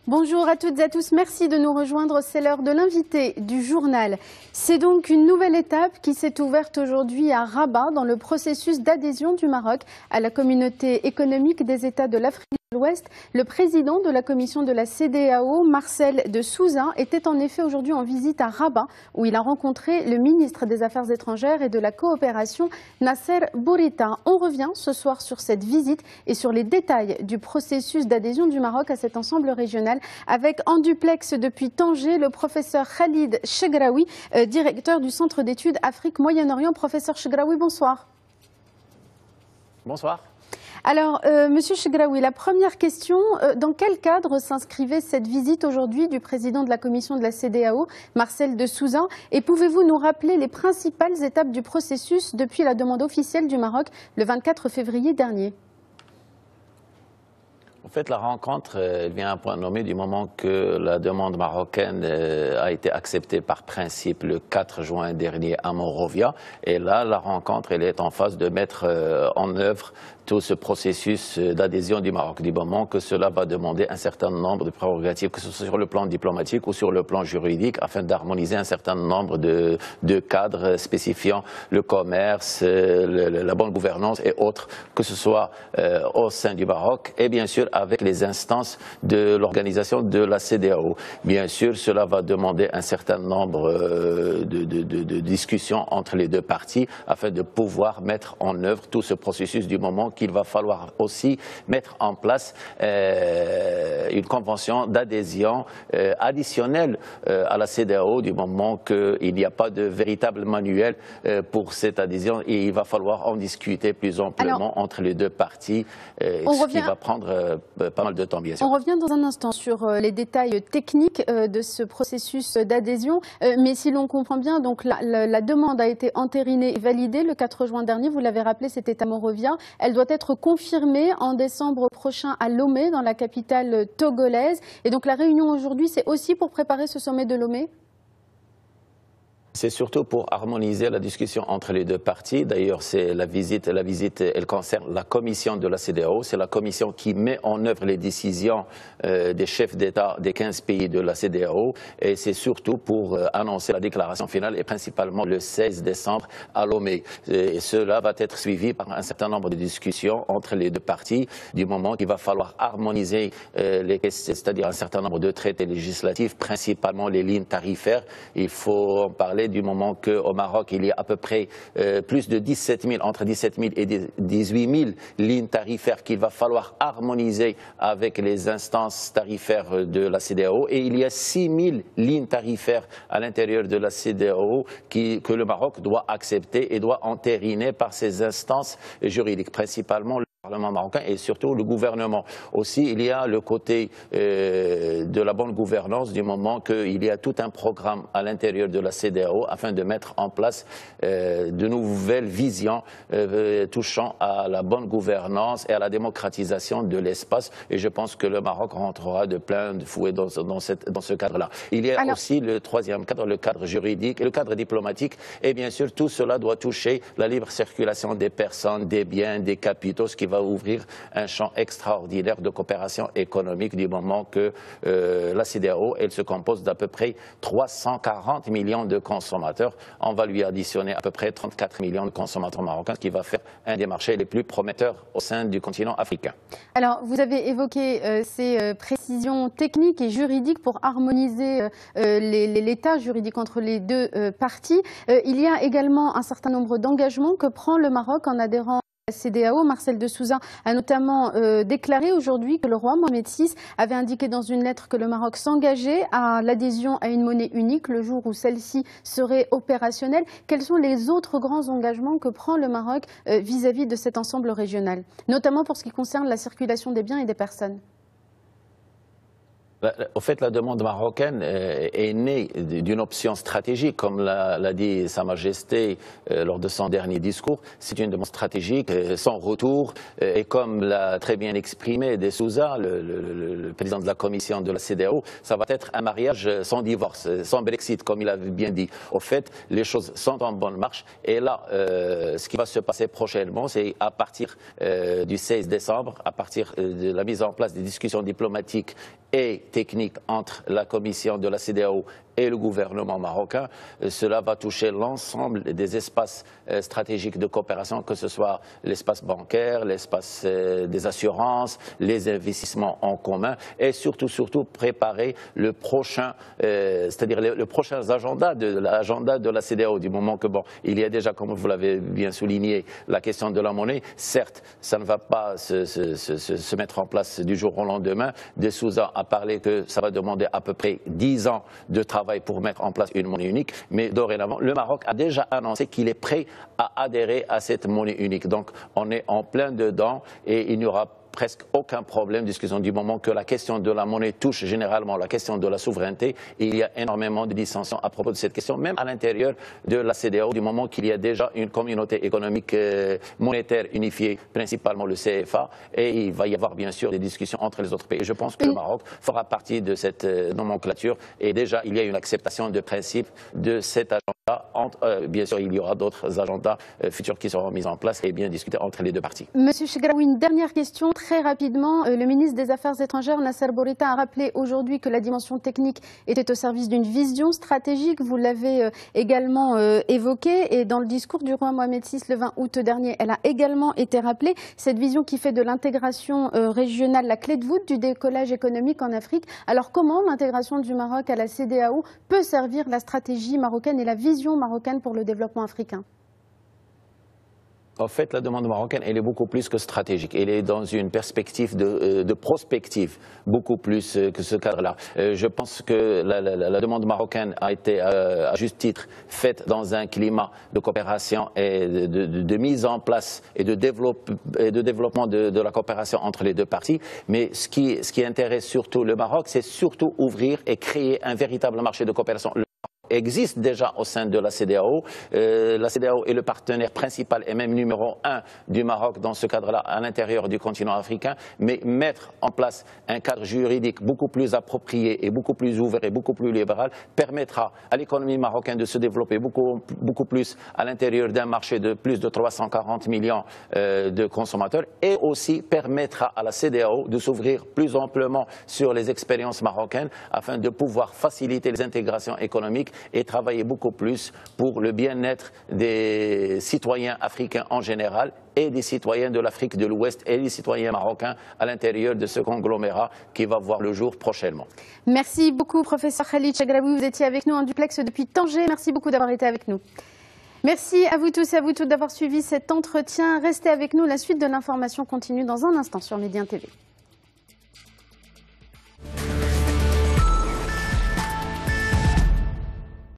Bonjour à toutes et à tous, merci de nous rejoindre, c'est l'heure de l'invité du journal. C'est donc une nouvelle étape qui s'est ouverte aujourd'hui à Rabat dans le processus d'adhésion du Maroc à la communauté économique des États de l'Afrique de l'Ouest. Le président de la commission de la CEDEAO, Marcel de Souza, était en effet aujourd'hui en visite à Rabat où il a rencontré le ministre des Affaires étrangères et de la coopération, Nasser Bourita. On revient ce soir sur cette visite et sur les détails du processus d'adhésion du Maroc à cet ensemble régional avec en duplex depuis Tanger le professeur Khalid Chegraoui, directeur du Centre d'études Afrique-Moyen-Orient. Professeur Chegraoui, bonsoir. Bonsoir. Alors, Monsieur Chegraoui, la première question, dans quel cadre s'inscrivait cette visite aujourd'hui du président de la commission de la CEDEAO, Marcel de Souza, et pouvez-vous nous rappeler les principales étapes du processus depuis la demande officielle du Maroc le 24 février dernier? En fait, la rencontre vient à un point nommé du moment que la demande marocaine a été acceptée par principe le 4 juin dernier à Monrovia. Et là, la rencontre elle est en phase de mettre en œuvre tout ce processus d'adhésion du Maroc, du moment que cela va demander un certain nombre de prérogatives, que ce soit sur le plan diplomatique ou sur le plan juridique, afin d'harmoniser un certain nombre de cadres spécifiant le commerce, la bonne gouvernance et autres, que ce soit au sein du Maroc et bien sûr avec les instances de l'organisation de la CEDEAO. Bien sûr, cela va demander un certain nombre de discussions entre les deux parties afin de pouvoir mettre en œuvre tout ce processus du moment qu'il va falloir aussi mettre en place une convention d'adhésion additionnelle à la CEDEAO du moment qu'il n'y a pas de véritable manuel pour cette adhésion et il va falloir en discuter plus amplement entre les deux parties, ce qui va prendre pas mal de temps, bien sûr. On revient dans un instant sur les détails techniques de ce processus d'adhésion, mais si l'on comprend bien, donc la demande a été entérinée et validée le 4 juin dernier, vous l'avez rappelé, c'était à Monrovia. Elle doit être confirmée en décembre prochain à Lomé, dans la capitale togolaise. Et donc la réunion aujourd'hui, c'est aussi pour préparer ce sommet de Lomé ? C'est surtout pour harmoniser la discussion entre les deux parties. D'ailleurs, c'est la visite, elle concerne la commission de la CEDEAO. C'est la commission qui met en œuvre les décisions des chefs d'État des 15 pays de la CEDEAO. Et c'est surtout pour annoncer la déclaration finale et principalement le 16 décembre à Lomé. Et cela va être suivi par un certain nombre de discussions entre les deux parties du moment qu'il va falloir harmoniser les questions, c'est-à-dire un certain nombre de traités législatifs, principalement les lignes tarifaires. Il faut en parler du moment qu'au Maroc, il y a à peu près plus de 17 000, entre 17 000 et 18 000 lignes tarifaires qu'il va falloir harmoniser avec les instances tarifaires de la CEDEAO. Et il y a 6 000 lignes tarifaires à l'intérieur de la CEDEAO que le Maroc doit accepter et doit entériner par ses instances juridiques, principalement le Parlement marocain et surtout le gouvernement. Aussi, il y a le côté de la bonne gouvernance du moment qu'il y a tout un programme à l'intérieur de la CEDEAO afin de mettre en place de nouvelles visions touchant à la bonne gouvernance et à la démocratisation de l'espace. Et je pense que le Maroc rentrera de plein de fouet dans ce cadre-là. Il y a aussi le troisième cadre, le cadre juridique et le cadre diplomatique. Et bien sûr, tout cela doit toucher la libre circulation des personnes, des biens, des capitaux, ce qui va ouvrir un champ extraordinaire de coopération économique du moment que la CEDEAO, elle se compose d'à peu près 340 millions de consommateurs. On va lui additionner à peu près 34 millions de consommateurs marocains, ce qui va faire un des marchés les plus prometteurs au sein du continent africain. Alors, vous avez évoqué ces précisions techniques et juridiques pour harmoniser l'état juridique entre les deux parties. Il y a également un certain nombre d'engagements que prend le Maroc en adhérant la CEDEAO. Marcel de Souza a notamment déclaré aujourd'hui que le roi Mohamed VI avait indiqué dans une lettre que le Maroc s'engageait à l'adhésion à une monnaie unique le jour où celle-ci serait opérationnelle. Quels sont les autres grands engagements que prend le Maroc vis-à-vis de cet ensemble régional, notamment pour ce qui concerne la circulation des biens et des personnes ? Au fait, la demande marocaine est née d'une option stratégique, comme l'a dit Sa Majesté lors de son dernier discours. C'est une demande stratégique, sans retour, et comme l'a très bien exprimé De Souza, le président de la commission de la CEDEAO, ça va être un mariage sans divorce, sans Brexit, comme il avait bien dit. Au fait, les choses sont en bonne marche, et là, ce qui va se passer prochainement, c'est à partir du 16 décembre, à partir de la mise en place des discussions diplomatiques et technique entre la commission de la CEDEAO et le gouvernement marocain. Cela va toucher l'ensemble des espaces stratégiques de coopération, que ce soit l'espace bancaire, l'espace des assurances, les investissements en commun et surtout préparer le prochain, c'est-à-dire le prochain agenda de la CEDEAO, du moment que, bon, il y a déjà, comme vous l'avez bien souligné, la question de la monnaie. Certes, ça ne va pas se mettre en place du jour au lendemain. De Souza a parlé que ça va demander à peu près 10 ans de travail pour mettre en place une monnaie unique, mais dorénavant, le Maroc a déjà annoncé qu'il est prêt à adhérer à cette monnaie unique. Donc, on est en plein dedans et il n'y aura presque aucun problème, discussion du moment que la question de la monnaie touche généralement la question de la souveraineté. Et il y a énormément de dissensions à propos de cette question, même à l'intérieur de la CEDEAO, du moment qu'il y a déjà une communauté économique monétaire unifiée, principalement le CFA, et il va y avoir bien sûr des discussions entre les autres pays. Je pense que le Maroc fera partie de cette nomenclature et déjà il y a une acceptation de principe de cet agenda. Bien sûr, il y aura d'autres agendas futurs qui seront mis en place et bien discutés entre les deux parties. Monsieur Chegraoui, une dernière question. Très rapidement, le ministre des Affaires étrangères, Nasser Bourita, a rappelé aujourd'hui que la dimension technique était au service d'une vision stratégique. Vous l'avez également évoqué et dans le discours du roi Mohamed VI le 20 août dernier, elle a également été rappelée. Cette vision qui fait de l'intégration régionale la clé de voûte du décollage économique en Afrique. Alors comment l'intégration du Maroc à la CEDEAO peut servir la stratégie marocaine et la vision marocaine pour le développement africain ? En fait, la demande marocaine, elle est beaucoup plus que stratégique. Elle est dans une perspective de prospective, beaucoup plus que ce cadre-là. Je pense que la demande marocaine a été, à juste titre, faite dans un climat de coopération et de mise en place et de développement de la coopération entre les deux parties. Mais ce qui intéresse surtout le Maroc, c'est surtout ouvrir et créer un véritable marché de coopération existe déjà au sein de la CEDEAO. La CEDEAO est le partenaire principal et même numéro 1 du Maroc dans ce cadre-là à l'intérieur du continent africain. Mais mettre en place un cadre juridique beaucoup plus approprié et beaucoup plus ouvert et beaucoup plus libéral permettra à l'économie marocaine de se développer beaucoup plus à l'intérieur d'un marché de plus de 340 millions de consommateurs et aussi permettra à la CEDEAO de s'ouvrir plus amplement sur les expériences marocaines afin de pouvoir faciliter les intégrations économiques et travailler beaucoup plus pour le bien-être des citoyens africains en général et des citoyens de l'Afrique de l'Ouest et des citoyens marocains à l'intérieur de ce conglomérat qui va voir le jour prochainement. Merci beaucoup, professeur Khalid Chegraoui. Vous étiez avec nous en duplex depuis Tanger. Merci beaucoup d'avoir été avec nous. Merci à vous tous et à vous toutes d'avoir suivi cet entretien. Restez avec nous, la suite de l'information continue dans un instant sur Médien TV.